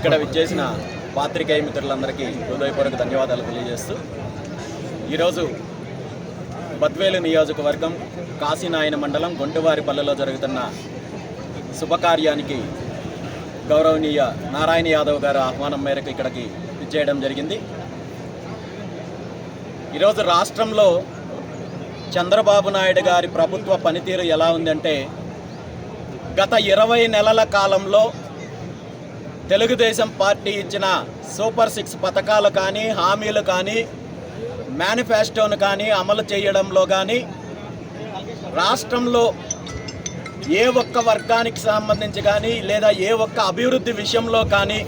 ఇక్కడ విచ్చేసిన పాత్రికేయ మిత్రులందరికీ హృదయపూర్వక ధన్యవాదాలు తెలియజేస్తూ ఈరోజు బద్వేలు నియోజకవర్గం కాశీనాయన మండలం గొంటువారిపల్లెలో జరుగుతున్న శుభకార్యానికి గౌరవనీయ నారాయణ యాదవ్ గారి ఆహ్వానం మేరకు ఇక్కడికి విచ్చేయడం జరిగింది. ఈరోజు రాష్ట్రంలో చంద్రబాబు నాయుడు గారి ప్రభుత్వ పనితీరు ఎలా ఉందంటే, గత 20 నెలల కాలంలో తెలుగుదేశం పార్టీ ఇచ్చిన సూపర్ 6 పథకాలు కానీ, హామీలు కానీ, మేనిఫెస్టోను కానీ అమలు చేయడంలో కానీ, రాష్ట్రంలో ఏ ఒక్క వర్గానికి సంబంధించి కానీ లేదా ఏ ఒక్క అభివృద్ధి విషయంలో కానీ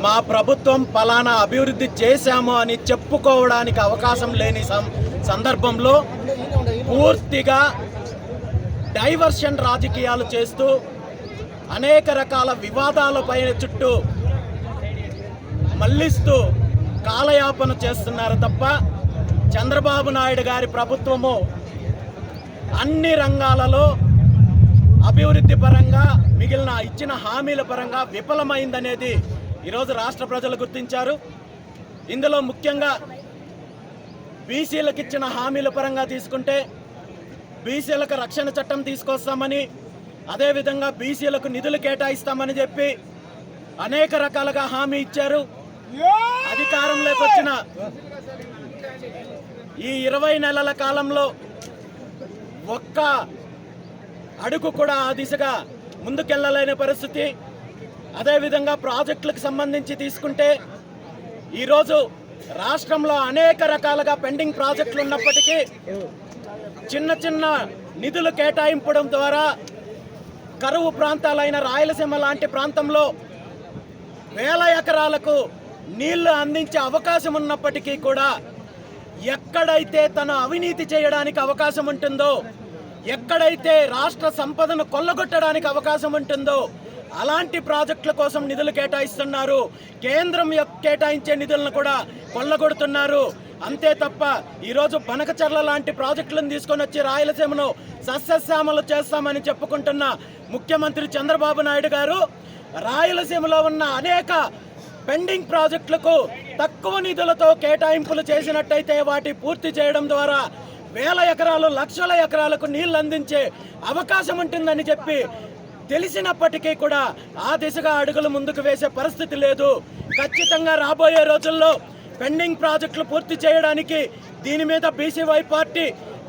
మా ప్రభుత్వం ఫలానా అభివృద్ధి చేశాము అని చెప్పుకోవడానికి అవకాశం లేని సందర్భంలో పూర్తిగా డైవర్షన్ రాజకీయాలు చేస్తూ అనేక రకాల వివాదాలపై చుట్టూ మళ్లిస్తూ కాలయాపన చేస్తున్నారు తప్ప చంద్రబాబు నాయుడు గారి ప్రభుత్వము అన్ని రంగాలలో అభివృద్ధి పరంగా మిగిలిన ఇచ్చిన హామీల పరంగా విఫలమైందనేది ఈరోజు రాష్ట్ర ప్రజలు గుర్తించారు. ఇందులో ముఖ్యంగా బీసీలకు ఇచ్చిన హామీల పరంగా తీసుకుంటే బీసీలకు రక్షణ చట్టం తీసుకొస్తామని, అదేవిధంగా బీసీలకు నిధులు కేటాయిస్తామని చెప్పి అనేక రకాలుగా హామీ ఇచ్చారు. అధికారంలోకి వచ్చిన ఈ 20 నెలల కాలంలో ఒక్క అడుగు కూడా ఆ దిశగా ముందుకెళ్లలేని పరిస్థితి. అదేవిధంగా ప్రాజెక్టులకు సంబంధించి తీసుకుంటే ఈరోజు రాష్ట్రంలో అనేక రకాలుగా పెండింగ్ ప్రాజెక్టులు ఉన్నప్పటికీ చిన్న చిన్న నిధులు కేటాయింపడం ద్వారా కరువు ప్రాంతాలైన రాయలసీమ లాంటి ప్రాంతంలో వేల ఎకరాలకు నీళ్లు అందించే అవకాశం ఉన్నప్పటికీ కూడా ఎక్కడైతే తన అవినీతి చేయడానికి అవకాశం ఉంటుందో, ఎక్కడైతే రాష్ట్ర సంపదను కొల్లగొట్టడానికి అవకాశం ఉంటుందో అలాంటి ప్రాజెక్టుల కోసం నిధులు కేటాయిస్తున్నారు. కేంద్రం కేటాయించే నిధులను కూడా కొల్లగొడుతున్నారు. అంతే తప్ప ఈరోజు బనకచర్ల లాంటి ప్రాజెక్టులను తీసుకొని వచ్చి రాయలసీమను సస్యశ్యామలు చేస్తామని చెప్పుకుంటున్న ముఖ్యమంత్రి చంద్రబాబు నాయుడు గారు రాయలసీమలో ఉన్న అనేక పెండింగ్ ప్రాజెక్టులకు తక్కువ నిధులతో కేటాయింపులు చేసినట్టయితే వాటి పూర్తి చేయడం ద్వారా వేల ఎకరాలు, లక్షల ఎకరాలకు నీళ్లు అందించే అవకాశం ఉంటుందని చెప్పి తెలిసినప్పటికీ కూడా ఆ దిశగా అడుగులు ముందుకు వేసే పరిస్థితి లేదు. ఖచ్చితంగా రాబోయే రోజుల్లో పెండింగ్ ప్రాజెక్టులు పూర్తి చేయడానికి దీని మీద బీసీవై పార్టీ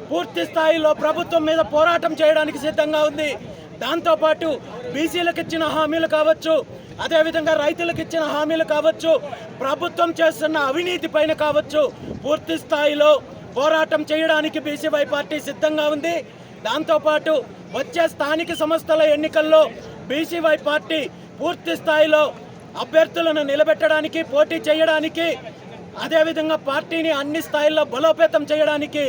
పూర్తి స్థాయిలో ప్రభుత్వం మీద పోరాటం చేయడానికి సిద్ధంగా ఉంది. దాంతోపాటు బీసీలకు ఇచ్చిన హామీలు కావచ్చు, అదేవిధంగా రైతులకు ఇచ్చిన హామీలు కావచ్చు, ప్రభుత్వం చేస్తున్న అవినీతి పైన కావచ్చు, పూర్తి స్థాయిలో పోరాటం చేయడానికి బీసీవై పార్టీ సిద్ధంగా ఉంది. దాంతోపాటు వచ్చే స్థానిక సంస్థల ఎన్నికల్లో బీసీవై పార్టీ పూర్తి స్థాయిలో అభ్యర్థులను నిలబెట్టడానికి, పోటీ చేయడానికి, అదేవిధంగా పార్టీని అన్ని స్థాయిల్లో బలోపేతం చేయడానికి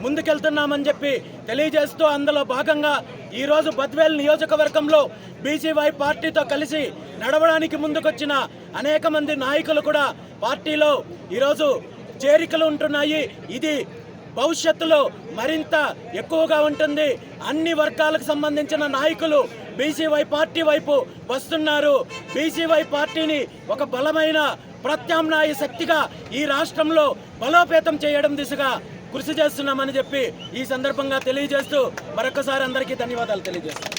ముందుకెళ్తున్నామని చెప్పి తెలియజేస్తూ, అందులో భాగంగా ఈరోజు బద్వేల్ నియోజకవర్గంలో బీసీవై పార్టీతో కలిసి నడవడానికి ముందుకొచ్చిన అనేక మంది నాయకులు కూడా పార్టీలో ఈరోజు చేరికలు ఉంటున్నాయి. ఇది భవిష్యత్తులో మరింత ఎక్కువగా ఉంటుంది. అన్ని వర్గాలకు సంబంధించిన నాయకులు బీసీవై పార్టీ వైపు వస్తున్నారు. బీసీవై పార్టీని ఒక బలమైన ప్రత్యామ్నాయ శక్తిగా ఈ రాష్ట్రంలో బలోపేతం చేయడం దిశగా కృషి చేస్తున్నామని చెప్పి ఈ సందర్భంగా తెలియజేస్తూ మరొకసారి అందరికీ ధన్యవాదాలు తెలియజేస్తాను.